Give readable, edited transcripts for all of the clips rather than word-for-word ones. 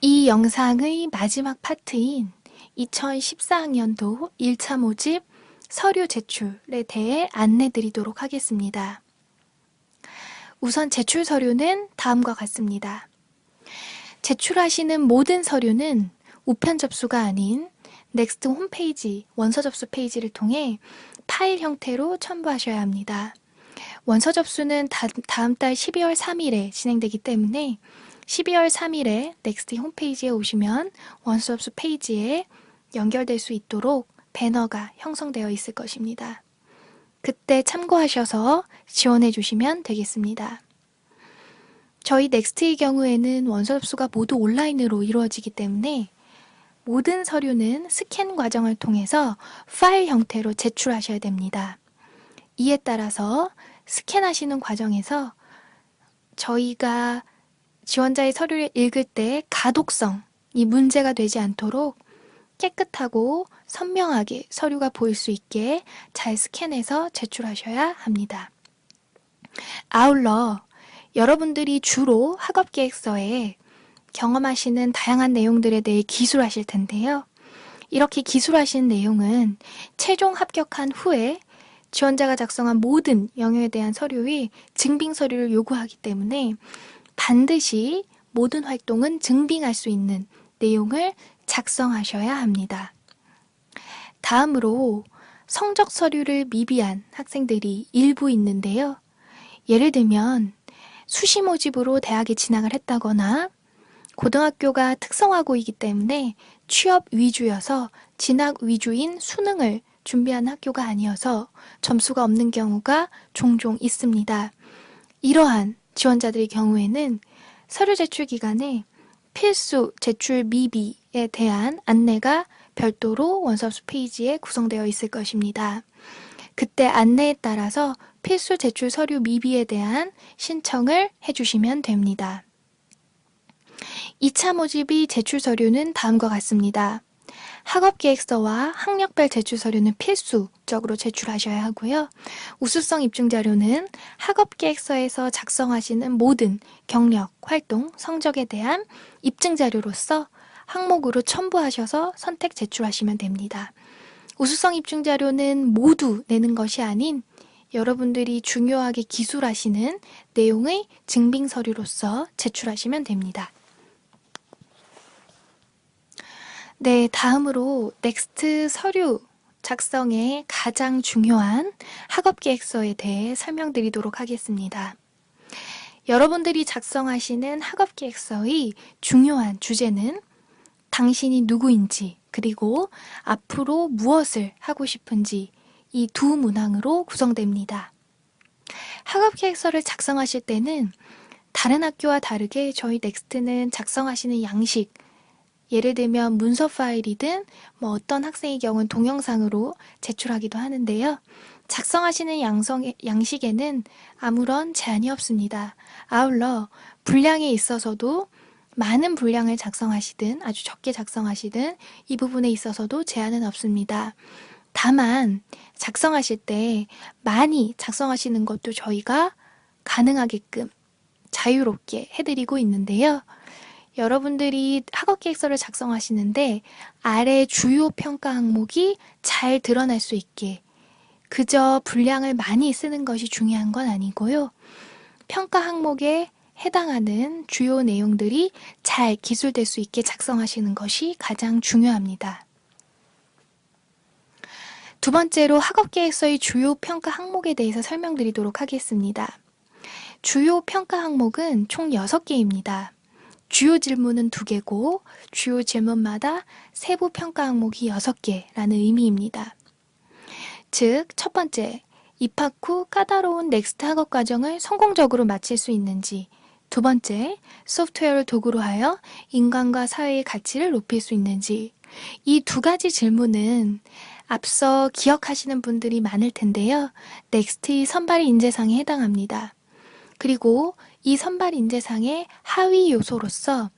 이 영상의 마지막 파트인 2014학년도 1차 모집 서류 제출에 대해 안내드리도록 하겠습니다. 우선 제출 서류는 다음과 같습니다. 제출하시는 모든 서류는 우편 접수가 아닌 넥스트 홈페이지 원서 접수 페이지를 통해 파일 형태로 첨부하셔야 합니다. 원서 접수는 다음 달 12월 3일에 진행되기 때문에 12월 3일에 넥스트 홈페이지에 오시면 원서 접수 페이지에 연결될 수 있도록 배너가 형성되어 있을 것입니다. 그때 참고하셔서 지원해 주시면 되겠습니다. 저희 넥스트의 경우에는 원서 접수가 모두 온라인으로 이루어지기 때문에 모든 서류는 스캔 과정을 통해서 파일 형태로 제출하셔야 됩니다. 이에 따라서 스캔하시는 과정에서 저희가 지원자의 서류를 읽을 때 가독성이 문제가 되지 않도록 깨끗하고 선명하게 서류가 보일 수 있게 잘 스캔해서 제출하셔야 합니다. 아울러 여러분들이 주로 학업계획서에 경험하시는 다양한 내용들에 대해 기술하실 텐데요. 이렇게 기술하신 내용은 최종 합격한 후에 지원자가 작성한 모든 영역에 대한 서류의 증빙 서류를 요구하기 때문에 반드시 모든 활동은 증빙할 수 있는 내용을 작성하셔야 합니다. 다음으로 성적 서류를 미비한 학생들이 일부 있는데요. 예를 들면 수시 모집으로 대학에 진학을 했다거나 고등학교가 특성화고이기 때문에 취업 위주여서 진학 위주인 수능을 준비하는 학교가 아니어서 점수가 없는 경우가 종종 있습니다. 이러한 지원자들의 경우에는 서류 제출 기간에 필수 제출 미비에 대한 안내가 별도로 원서 접수 페이지에 구성되어 있을 것입니다. 그때 안내에 따라서 필수 제출 서류 미비에 대한 신청을 해주시면 됩니다. 2차 모집의 제출 서류는 다음과 같습니다. 학업계획서와 학력별 제출 서류는 필수적으로 제출하셔야 하고요. 우수성 입증 자료는 학업계획서에서 작성하시는 모든 경력, 활동, 성적에 대한 입증 자료로서 항목으로 첨부하셔서 선택 제출하시면 됩니다. 우수성 입증 자료는 모두 내는 것이 아닌 여러분들이 중요하게 기술하시는 내용의 증빙 서류로서 제출하시면 됩니다. 네, 다음으로 넥스트 서류 작성에 가장 중요한 학업계획서에 대해 설명드리도록 하겠습니다. 여러분들이 작성하시는 학업계획서의 중요한 주제는 당신이 누구인지 그리고 앞으로 무엇을 하고 싶은지 이 두 문항으로 구성됩니다. 학업계획서를 작성하실 때는 다른 학교와 다르게 저희 넥스트는 작성하시는 양식, 예를 들면 문서 파일이든 어떤 학생의 경우는 동영상으로 제출하기도 하는데요. 작성하시는 양식에는 아무런 제한이 없습니다. 아울러 분량에 있어서도 많은 분량을 작성하시든 아주 적게 작성하시든 이 부분에 있어서도 제한은 없습니다. 다만 작성하실 때 많이 작성하시는 것도 저희가 가능하게끔 자유롭게 해드리고 있는데요. 여러분들이 학업계획서를 작성하시는데 아래 주요 평가 항목이 잘 드러날 수 있게 그저 분량을 많이 쓰는 것이 중요한 건 아니고요. 평가 항목에 해당하는 주요 내용들이 잘 기술될 수 있게 작성하시는 것이 가장 중요합니다. 두 번째로 학업계획서의 주요 평가 항목에 대해서 설명드리도록 하겠습니다. 주요 평가 항목은 총 6개입니다. 주요 질문은 2개고 주요 질문마다 세부 평가 항목이 6개라는 의미입니다. 즉, 첫 번째, 입학 후 까다로운 넥스트 학업 과정을 성공적으로 마칠 수 있는지, 두 번째, 소프트웨어를 도구로 하여 인간과 사회의 가치를 높일 수 있는지, 이 2가지 질문은 앞서 기억하시는 분들이 많을 텐데요. 넥스트의 선발 인재상에 해당합니다. 그리고 이 선발 인재상의 하위 요소로서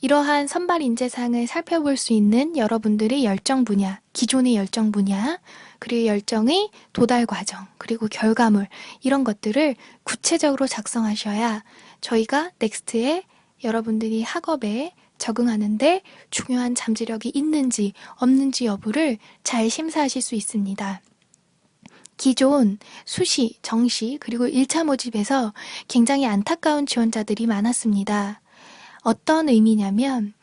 이러한 선발 인재상을 살펴볼 수 있는 여러분들의 열정 분야, 기존의 열정 분야, 그리고 열정의 도달 과정, 그리고 결과물 이런 것들을 구체적으로 작성하셔야 저희가 넥스트에 여러분들이 학업에 적응하는데 중요한 잠재력이 있는지 없는지 여부를 잘 심사하실 수 있습니다. 기존 수시, 정시, 그리고 1차 모집에서 굉장히 안타까운 지원자들이 많았습니다. 어떤 의미냐면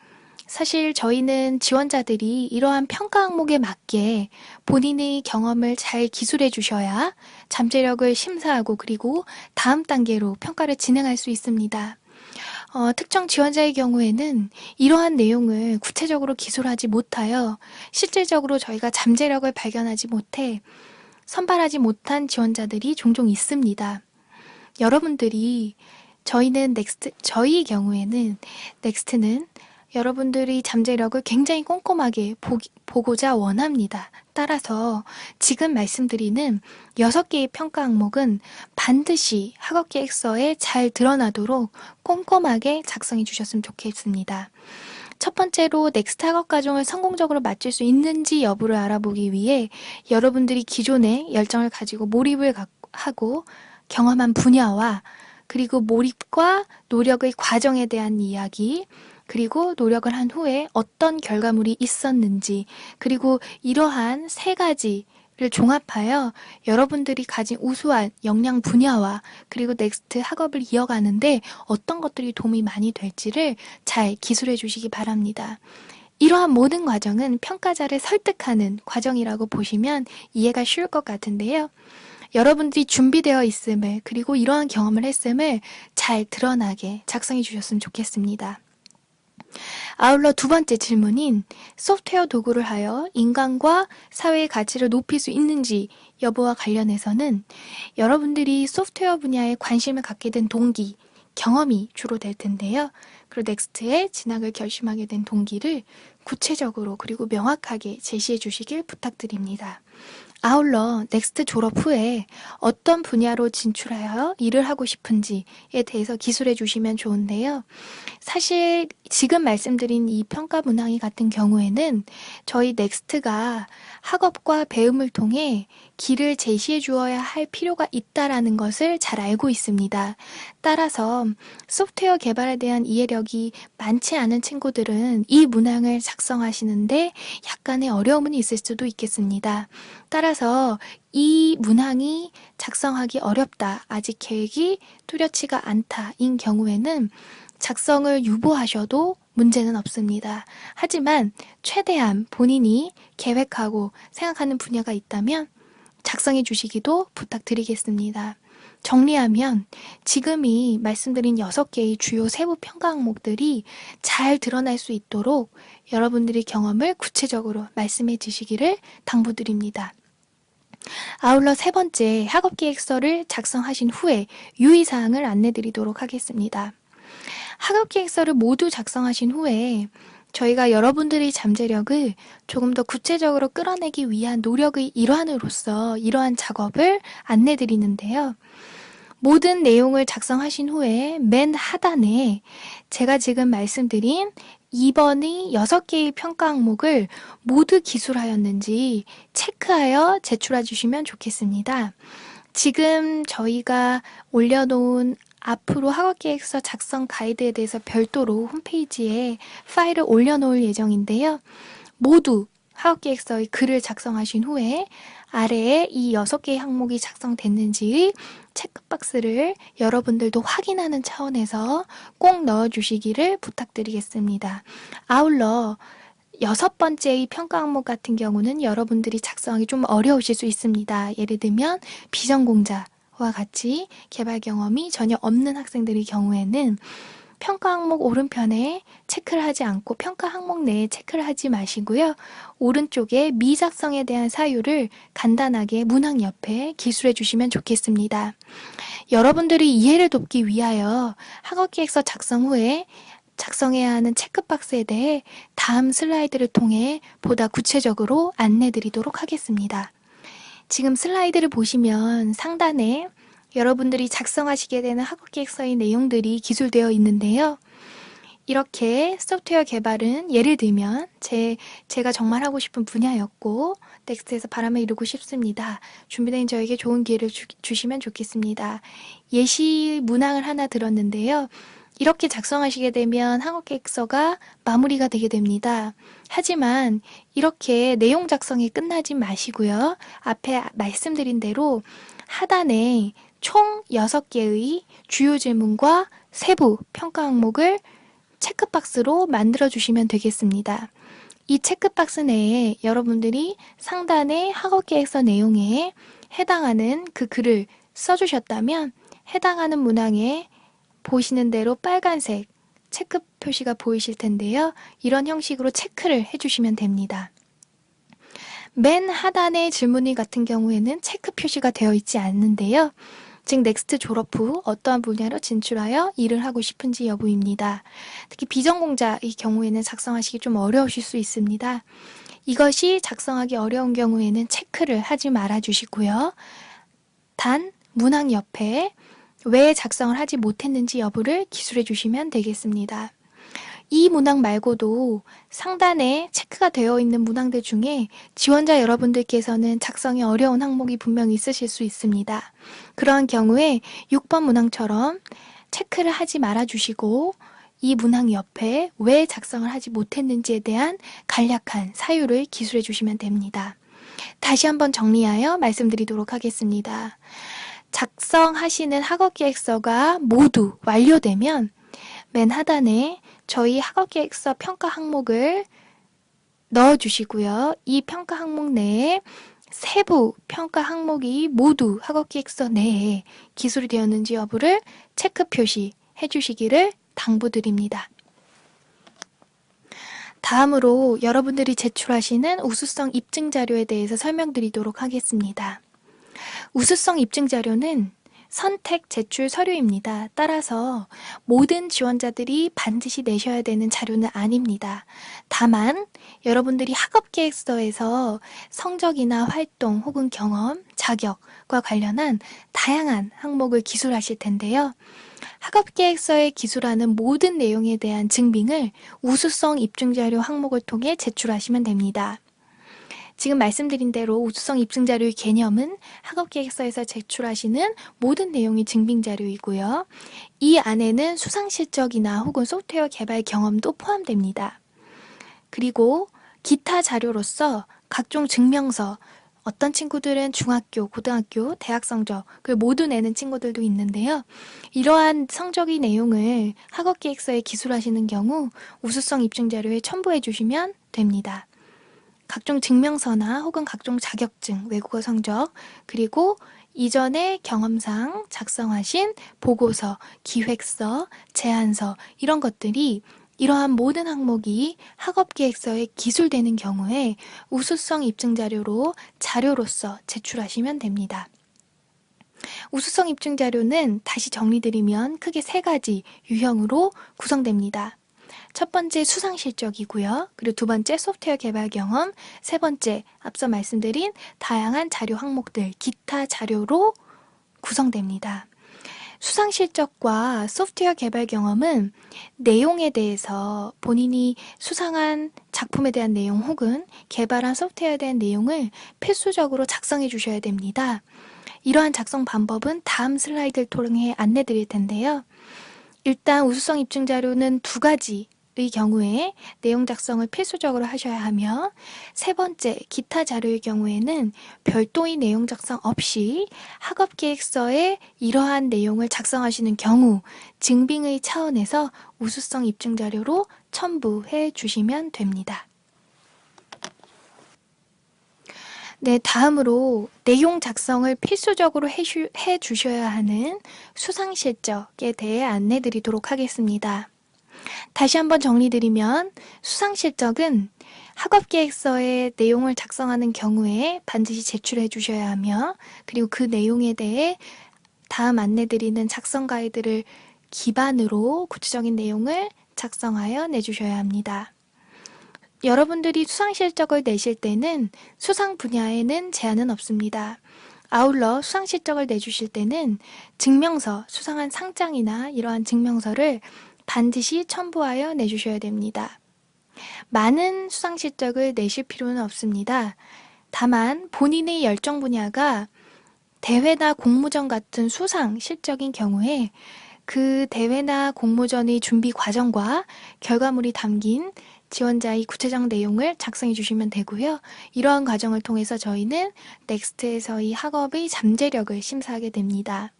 사실 저희는 지원자들이 이러한 평가 항목에 맞게 본인의 경험을 잘 기술해 주셔야 잠재력을 심사하고 그리고 다음 단계로 평가를 진행할 수 있습니다. 특정 지원자의 경우에는 이러한 내용을 구체적으로 기술하지 못하여 실질적으로 저희가 잠재력을 발견하지 못해 선발하지 못한 지원자들이 종종 있습니다. 여러분들이 저희 경우에는 넥스트는 여러분들이 잠재력을 굉장히 꼼꼼하게 보고자 원합니다. 따라서 지금 말씀드리는 6개의 평가 항목은 반드시 학업계획서에 잘 드러나도록 꼼꼼하게 작성해 주셨으면 좋겠습니다. 첫 번째로 넥스트 학업과정을 성공적으로 마칠 수 있는지 여부를 알아보기 위해 여러분들이 기존에 열정을 가지고 몰입을 하고 경험한 분야와 그리고 몰입과 노력의 과정에 대한 이야기, 그리고 노력을 한 후에 어떤 결과물이 있었는지, 그리고 이러한 3가지를 종합하여 여러분들이 가진 우수한 역량 분야와 그리고 넥스트 학업을 이어가는데 어떤 것들이 도움이 많이 될지를 잘 기술해 주시기 바랍니다. 이러한 모든 과정은 평가자를 설득하는 과정이라고 보시면 이해가 쉬울 것 같은데요. 여러분들이 준비되어 있음을 그리고 이러한 경험을 했음을 잘 드러나게 작성해 주셨으면 좋겠습니다. 아울러 두 번째 질문인 소프트웨어 도구를 하여 인간과 사회의 가치를 높일 수 있는지 여부와 관련해서는 여러분들이 소프트웨어 분야에 관심을 갖게 된 동기, 경험이 주로 될 텐데요. 그리고 넥스트에 진학을 결심하게 된 동기를 구체적으로 그리고 명확하게 제시해 주시길 부탁드립니다. 아울러 넥스트 졸업 후에 어떤 분야로 진출하여 일을 하고 싶은지에 대해서 기술해 주시면 좋은데요. 사실 지금 말씀드린 이 평가 문항이 같은 경우에는 저희 넥스트가 학업과 배움을 통해 길을 제시해 주어야 할 필요가 있다라는 것을 잘 알고 있습니다. 따라서 소프트웨어 개발에 대한 이해력이 많지 않은 친구들은 이 문항을 작성하시는데 약간의 어려움은 있을 수도 있겠습니다. 따라서 이 문항이 작성하기 어렵다, 아직 계획이 뚜렷치가 않다인 경우에는 작성을 유보하셔도 문제는 없습니다. 하지만 최대한 본인이 계획하고 생각하는 분야가 있다면 작성해 주시기도 부탁드리겠습니다. 정리하면 지금이 말씀드린 6개의 주요 세부 평가 항목들이 잘 드러날 수 있도록 여러분들의 경험을 구체적으로 말씀해 주시기를 당부드립니다. 아울러 3번째 학업계획서를 작성하신 후에 유의사항을 안내드리도록 하겠습니다. 학업계획서를 모두 작성하신 후에 저희가 여러분들의 잠재력을 조금 더 구체적으로 끌어내기 위한 노력의 일환으로서 이러한 작업을 안내드리는데요. 모든 내용을 작성하신 후에 맨 하단에 제가 지금 말씀드린 2번의 6개의 평가 항목을 모두 기술하였는지 체크하여 제출해 주시면 좋겠습니다. 지금 저희가 올려놓은 앞으로 학업계획서 작성 가이드에 대해서 별도로 홈페이지에 파일을 올려놓을 예정인데요. 모두 학업계획서의 글을 작성하신 후에 아래에 이 6개의 항목이 작성됐는지의 체크박스를 여러분들도 확인하는 차원에서 꼭 넣어주시기를 부탁드리겠습니다. 아울러 6번째의 평가 항목 같은 경우는 여러분들이 작성하기 좀 어려우실 수 있습니다. 예를 들면 비전공자와 같이 개발 경험이 전혀 없는 학생들의 경우에는 평가 항목 오른편에 체크를 하지 않고 평가 항목 내에 체크를 하지 마시고요. 오른쪽에 미작성에 대한 사유를 간단하게 문항 옆에 기술해 주시면 좋겠습니다. 여러분들이 이해를 돕기 위하여 학업계획서 작성 후에 작성해야 하는 체크박스에 대해 다음 슬라이드를 통해 보다 구체적으로 안내드리도록 하겠습니다. 지금 슬라이드를 보시면 상단에 여러분들이 작성하시게 되는 학업계획서의 내용들이 기술되어 있는데요. 이렇게 소프트웨어 개발은 예를 들면 제가 정말 하고 싶은 분야였고 넥스트에서 바람을 이루고 싶습니다. 준비된 저에게 좋은 기회를 주시면 좋겠습니다. 예시 문항을 하나 들었는데요. 이렇게 작성하시게 되면 학업계획서가 마무리가 되게 됩니다. 하지만 이렇게 내용 작성이 끝나지 마시고요. 앞에 말씀드린 대로 하단에 총 6개의 주요 질문과 세부 평가 항목을 체크박스로 만들어 주시면 되겠습니다. 이 체크박스 내에 여러분들이 상단의 학업계획서 내용에 해당하는 그 글을 써주셨다면 해당하는 문항에 보시는 대로 빨간색 체크 표시가 보이실 텐데요. 이런 형식으로 체크를 해주시면 됩니다. 맨 하단의 질문일 같은 경우에는 체크 표시가 되어 있지 않는데요. 즉 넥스트 졸업 후 어떠한 분야로 진출하여 일을 하고 싶은지 여부입니다. 특히 비전공자의 경우에는 작성하시기 좀 어려우실 수 있습니다. 이것이 작성하기 어려운 경우에는 체크를 하지 말아 주시고요. 단 문항 옆에 왜 작성을 하지 못했는지 여부를 기술해 주시면 되겠습니다. 이 문항 말고도 상단에 체크가 되어 있는 문항들 중에 지원자 여러분들께서는 작성이 어려운 항목이 분명히 있으실 수 있습니다. 그러한 경우에 6번 문항처럼 체크를 하지 말아 주시고 이 문항 옆에 왜 작성을 하지 못했는지에 대한 간략한 사유를 기술해 주시면 됩니다. 다시 한번 정리하여 말씀드리도록 하겠습니다. 작성하시는 학업계획서가 모두 완료되면 맨 하단에 저희 학업계획서 평가 항목을 넣어주시고요. 이 평가 항목 내에 세부 평가 항목이 모두 학업계획서 내에 기술이 되었는지 여부를 체크 표시해 주시기를 당부드립니다. 다음으로 여러분들이 제출하시는 우수성 입증 자료에 대해서 설명드리도록 하겠습니다. 우수성 입증 자료는 선택 제출 서류입니다. 따라서 모든 지원자들이 반드시 내셔야 되는 자료는 아닙니다. 다만 여러분들이 학업계획서에서 성적이나 활동 혹은 경험, 자격과 관련한 다양한 항목을 기술하실 텐데요. 학업계획서에 기술하는 모든 내용에 대한 증빙을 우수성 입증자료 항목을 통해 제출하시면 됩니다. 지금 말씀드린 대로 우수성 입증자료의 개념은 학업계획서에서 제출하시는 모든 내용이 증빙자료이고요. 이 안에는 수상실적이나 혹은 소프트웨어 개발 경험도 포함됩니다. 그리고 기타 자료로서 각종 증명서, 어떤 친구들은 중학교, 고등학교, 대학 성적을 모두 내는 친구들도 있는데요. 이러한 성적의 내용을 학업계획서에 기술하시는 경우 우수성 입증자료에 첨부해 주시면 됩니다. 각종 증명서나 혹은 각종 자격증, 외국어 성적, 그리고 이전에 경험상 작성하신 보고서, 기획서, 제안서 이런 것들이 이러한 모든 항목이 학업계획서에 기술되는 경우에 우수성 입증자료로 자료로서 제출하시면 됩니다. 우수성 입증자료는 다시 정리드리면 크게 3가지 유형으로 구성됩니다. 첫 번째 수상실적이고요. 그리고 두 번째 소프트웨어 개발 경험, 세 번째 앞서 말씀드린 다양한 자료 항목들, 기타 자료로 구성됩니다. 수상실적과 소프트웨어 개발 경험은 내용에 대해서 본인이 수상한 작품에 대한 내용 혹은 개발한 소프트웨어에 대한 내용을 필수적으로 작성해 주셔야 됩니다. 이러한 작성 방법은 다음 슬라이드를 통해 안내 드릴 텐데요. 일단 우수성 입증 자료는 2가지의 경우에 내용 작성을 필수적으로 하셔야 하며 세 번째 기타 자료의 경우에는 별도의 내용 작성 없이 학업계획서에 이러한 내용을 작성하시는 경우 증빙의 차원에서 우수성 입증 자료로 첨부해 주시면 됩니다. 네, 다음으로 내용 작성을 필수적으로 해 주셔야 하는 수상실적에 대해 안내 드리도록 하겠습니다. 다시 한번 정리드리면 수상실적은 학업계획서의 내용을 작성하는 경우에 반드시 제출해 주셔야 하며 그리고 그 내용에 대해 다음 안내 드리는 작성 가이드를 기반으로 구체적인 내용을 작성하여 내주셔야 합니다. 여러분들이 수상실적을 내실 때는 수상 분야에는 제한은 없습니다. 아울러 수상실적을 내주실 때는 증명서, 수상한 상장이나 이러한 증명서를 반드시 첨부하여 내주셔야 됩니다. 많은 수상실적을 내실 필요는 없습니다. 다만 본인의 열정 분야가 대회나 공모전 같은 수상 실적인 경우에 그 대회나 공모전의 준비 과정과 결과물이 담긴 지원자의 구체적 내용을 작성해 주시면 되고요. 이러한 과정을 통해서 저희는 넥스트에서의 학업의 잠재력을 심사하게 됩니다.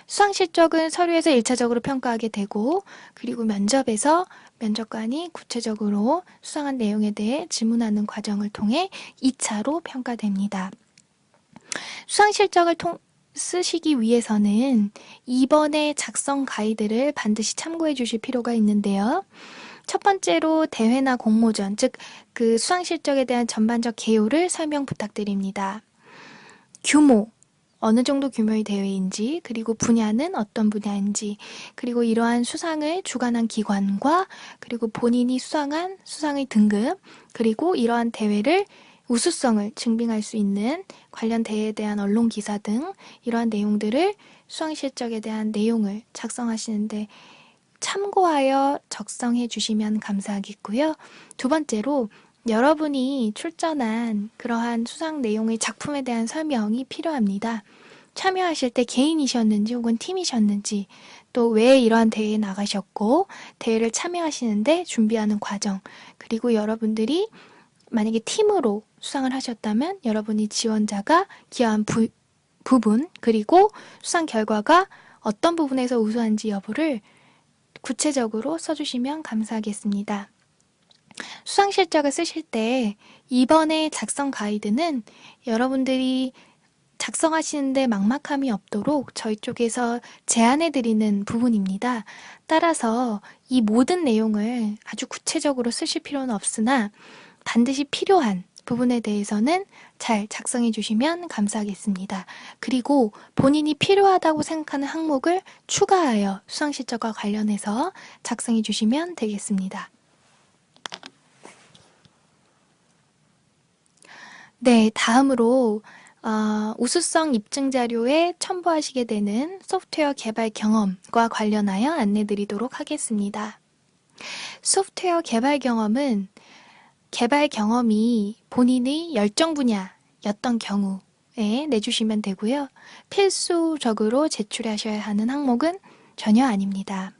수상 실적은 서류에서 1차적으로 평가하게 되고, 그리고 면접에서 면접관이 구체적으로 수상한 내용에 대해 질문하는 과정을 통해 2차로 평가됩니다. 수상 실적을 쓰시기 위해서는 2번의 작성 가이드를 반드시 참고해 주실 필요가 있는데요. 첫 번째로 대회나 공모전, 즉 그 수상 실적에 대한 전반적 개요를 설명 부탁드립니다. 규모, 어느 정도 규모의 대회인지, 그리고 분야는 어떤 분야인지, 그리고 이러한 수상을 주관한 기관과, 그리고 본인이 수상한 수상의 등급, 그리고 이러한 대회를 우수성을 증빙할 수 있는 관련 대회에 대한 언론 기사 등 이러한 내용들을 수상 실적에 대한 내용을 작성하시는데 참고하여 작성해 주시면 감사하겠고요. 두 번째로 여러분이 출전한 그러한 수상 내용의 작품에 대한 설명이 필요합니다. 참여하실 때 개인이셨는지 혹은 팀이셨는지, 또 왜 이러한 대회에 나가셨고, 대회를 참여하시는데 준비하는 과정, 그리고 여러분들이 만약에 팀으로 수상을 하셨다면 여러분이 지원자가 기여한 부분, 그리고 수상 결과가 어떤 부분에서 우수한지 여부를 구체적으로 써주시면 감사하겠습니다. 수상 실적을 쓰실 때 이번에 작성 가이드는 여러분들이 작성하시는데 막막함이 없도록 저희 쪽에서 제안해드리는 부분입니다. 따라서 이 모든 내용을 아주 구체적으로 쓰실 필요는 없으나 반드시 필요한 부분에 대해서는 잘 작성해 주시면 감사하겠습니다. 그리고 본인이 필요하다고 생각하는 항목을 추가하여 수상 실적과 관련해서 작성해 주시면 되겠습니다. 네, 다음으로 우수성 입증 자료에 첨부하시게 되는 소프트웨어 개발 경험과 관련하여 안내드리도록 하겠습니다. 소프트웨어 개발 경험은 개발 경험이 본인의 열정 분야였던 경우에 내주시면 되고요. 필수적으로 제출하셔야 하는 항목은 전혀 아닙니다.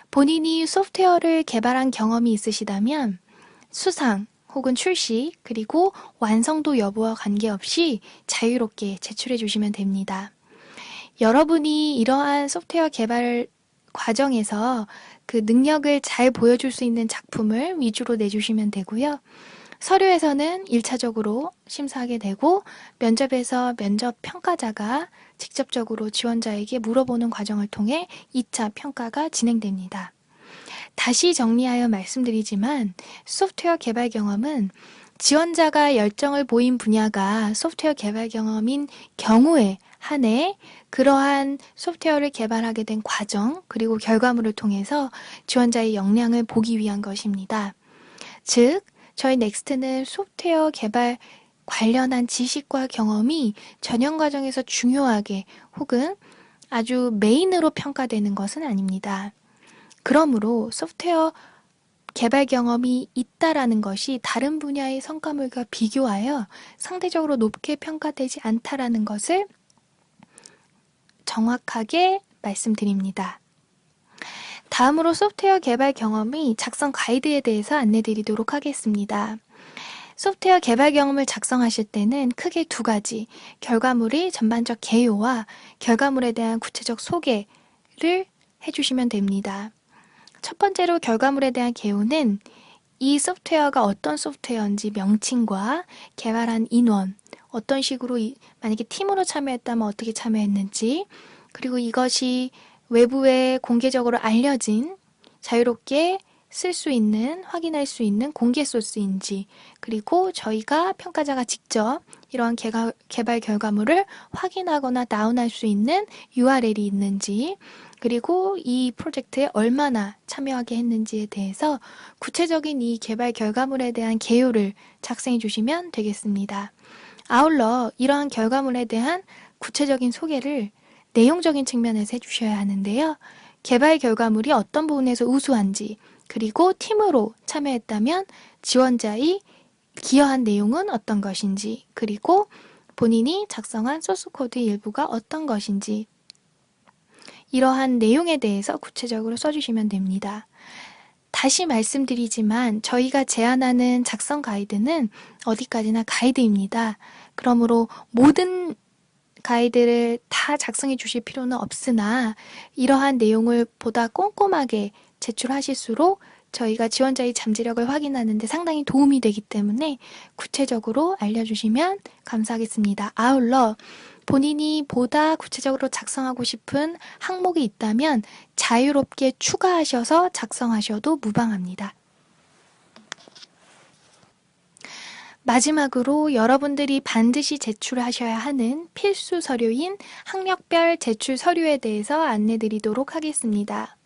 본인이 소프트웨어를 개발한 경험이 있으시다면 수상 혹은 출시 그리고 완성도 여부와 관계없이 자유롭게 제출해 주시면 됩니다. 여러분이 이러한 소프트웨어 개발 과정에서 그 능력을 잘 보여줄 수 있는 작품을 위주로 내주시면 되고요. 서류에서는 1차적으로 심사하게 되고 면접에서 면접 평가자가 직접적으로 지원자에게 물어보는 과정을 통해 2차 평가가 진행됩니다. 다시 정리하여 말씀드리지만 소프트웨어 개발 경험은 지원자가 열정을 보인 분야가 소프트웨어 개발 경험인 경우에 한해 그러한 소프트웨어를 개발하게 된 과정 그리고 결과물을 통해서 지원자의 역량을 보기 위한 것입니다. 즉, 저희 넥스트는 소프트웨어 개발 관련한 지식과 경험이 전형 과정에서 중요하게 혹은 아주 메인으로 평가되는 것은 아닙니다. 그러므로 소프트웨어 개발 경험이 있다라는 것이 다른 분야의 성과물과 비교하여 상대적으로 높게 평가되지 않다라는 것을 정확하게 말씀드립니다. 다음으로 소프트웨어 개발 경험의 작성 가이드에 대해서 안내드리도록 하겠습니다. 소프트웨어 개발 경험을 작성하실 때는 크게 두 가지, 결과물의 전반적 개요와 결과물에 대한 구체적 소개를 해주시면 됩니다. 첫 번째로 결과물에 대한 개요는 이 소프트웨어가 어떤 소프트웨어인지 명칭과 개발한 인원, 어떤 식으로 만약에 팀으로 참여했다면 어떻게 참여했는지, 그리고 이것이 외부에 공개적으로 알려진 자유롭게 쓸 수 있는, 확인할 수 있는 공개 소스인지, 그리고 저희가 평가자가 직접 이러한 개발 결과물을 확인하거나 다운할 수 있는 URL이 있는지, 그리고 이 프로젝트에 얼마나 참여하게 했는지에 대해서 구체적인 이 개발 결과물에 대한 개요를 작성해 주시면 되겠습니다. 아울러 이러한 결과물에 대한 구체적인 소개를 내용적인 측면에서 해주셔야 하는데요. 개발 결과물이 어떤 부분에서 우수한지, 그리고 팀으로 참여했다면 지원자의 기여한 내용은 어떤 것인지, 그리고 본인이 작성한 소스코드의 일부가 어떤 것인지, 이러한 내용에 대해서 구체적으로 써주시면 됩니다. 다시 말씀드리지만 저희가 제안하는 작성 가이드는 어디까지나 가이드입니다. 그러므로 모든 가이드를 다 작성해 주실 필요는 없으나 이러한 내용을 보다 꼼꼼하게 제출하실수록 저희가 지원자의 잠재력을 확인하는 데 상당히 도움이 되기 때문에 구체적으로 알려주시면 감사하겠습니다. 아울러 본인이 보다 구체적으로 작성하고 싶은 항목이 있다면 자유롭게 추가하셔서 작성하셔도 무방합니다. 마지막으로 여러분들이 반드시 제출하셔야 하는 필수 서류인 학력별 제출 서류에 대해서 안내드리도록 하겠습니다.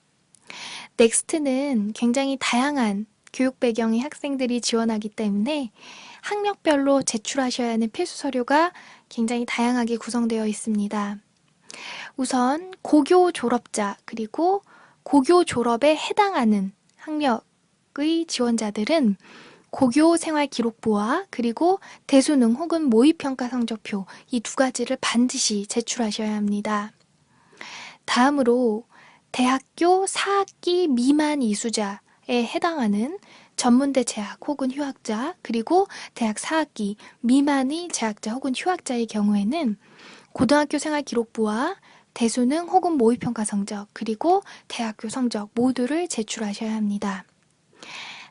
넥스트는 굉장히 다양한 교육 배경의 학생들이 지원하기 때문에 학력별로 제출하셔야 하는 필수 서류가 굉장히 다양하게 구성되어 있습니다. 우선 고교 졸업자 그리고 고교 졸업에 해당하는 학력의 지원자들은 고교 생활기록부와 그리고 대수능 혹은 모의평가 성적표 이 두 가지를 반드시 제출하셔야 합니다. 다음으로 대학교 4학기 미만 이수자에 해당하는 전문대 재학 혹은 휴학자 그리고 대학 4학기 미만의 재학자 혹은 휴학자의 경우에는 고등학교 생활기록부와 대수능 혹은 모의평가 성적 그리고 대학교 성적 모두를 제출하셔야 합니다.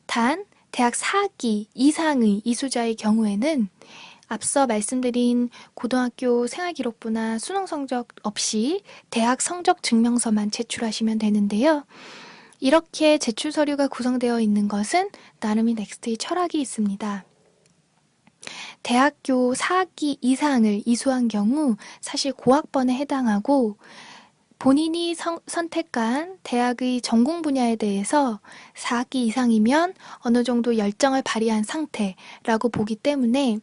단 대학 4학기 이상의 이수자의 경우에는 앞서 말씀드린 고등학교 생활기록부나 수능 성적 없이 대학 성적 증명서만 제출하시면 되는데요. 이렇게 제출 서류가 구성되어 있는 것은 나름의 넥스트의 철학이 있습니다. 대학교 4학기 이상을 이수한 경우 사실 고학번에 해당하고 본인이 선택한 대학의 전공 분야에 대해서 4학기 이상이면 어느 정도 열정을 발휘한 상태라고 보기 때문에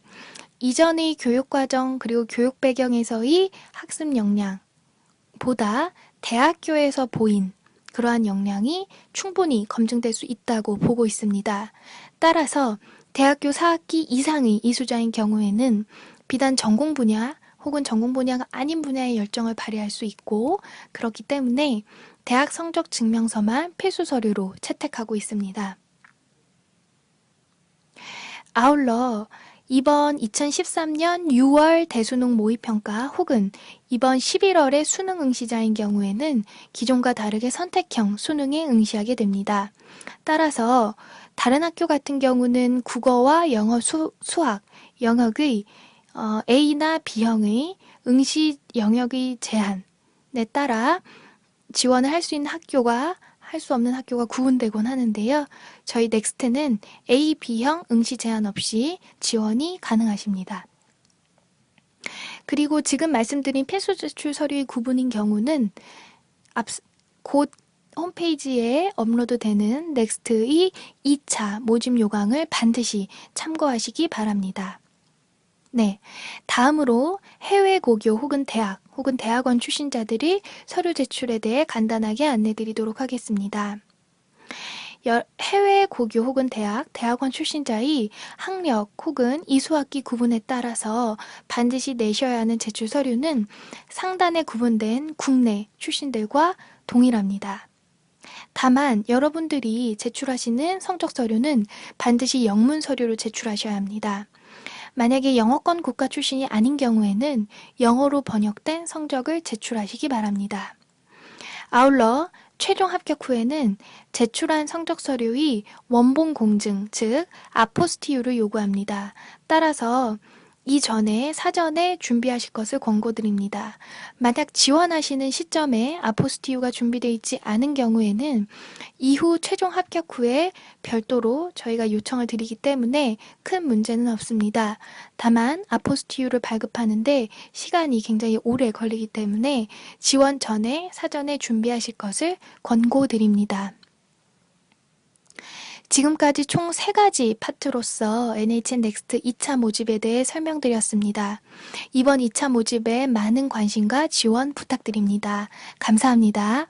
이전의 교육과정 그리고 교육 배경에서의 학습 역량보다 대학교에서 보인 그러한 역량이 충분히 검증될 수 있다고 보고 있습니다. 따라서 대학교 4학기 이상의 이수자인 경우에는 비단 전공 분야 혹은 전공 분야가 아닌 분야의 열정을 발휘할 수 있고 그렇기 때문에 대학 성적 증명서만 필수 서류로 채택하고 있습니다. 아울러 이번 2013년 6월 대수능 모의평가 혹은 이번 11월의 수능 응시자인 경우에는 기존과 다르게 선택형 수능에 응시하게 됩니다. 따라서 다른 학교 같은 경우는 국어와 영어, 수학 영역의 A나 B형의 응시 영역의 제한에 따라 지원을 할 수 있는 학교가 할 수 없는 학교가 구분되곤 하는데요. 저희 넥스트는 A, B형 응시 제한 없이 지원이 가능하십니다. 그리고 지금 말씀드린 필수 제출 서류의 구분인 경우는 곧 홈페이지에 업로드되는 넥스트의 2차 모집 요강을 반드시 참고하시기 바랍니다. 네, 다음으로 해외 고교 혹은 대학 혹은 대학원 출신자들이 서류 제출에 대해 간단하게 안내드리도록 하겠습니다. 해외 고교 혹은 대학원 출신자의 학력 혹은 이수학기 구분에 따라서 반드시 내셔야 하는 제출 서류는 상단에 구분된 국내 출신들과 동일합니다. 다만 여러분들이 제출하시는 성적 서류는 반드시 영문 서류로 제출하셔야 합니다. 만약에 영어권 국가 출신이 아닌 경우에는 영어로 번역된 성적을 제출하시기 바랍니다. 아울러 최종 합격 후에는 제출한 성적 서류의 원본 공증, 즉 아포스티유를 요구합니다. 따라서 이전에 사전에 준비하실 것을 권고드립니다. 만약 지원하시는 시점에 아포스티유가 준비되어 있지 않은 경우에는 이후 최종 합격 후에 별도로 저희가 요청을 드리기 때문에 큰 문제는 없습니다. 다만 아포스티유를 발급하는데 시간이 굉장히 오래 걸리기 때문에 지원 전에 사전에 준비하실 것을 권고드립니다. 지금까지 총 3가지 파트로서 NHN 넥스트 2차 모집에 대해 설명드렸습니다. 이번 2차 모집에 많은 관심과 지원 부탁드립니다. 감사합니다.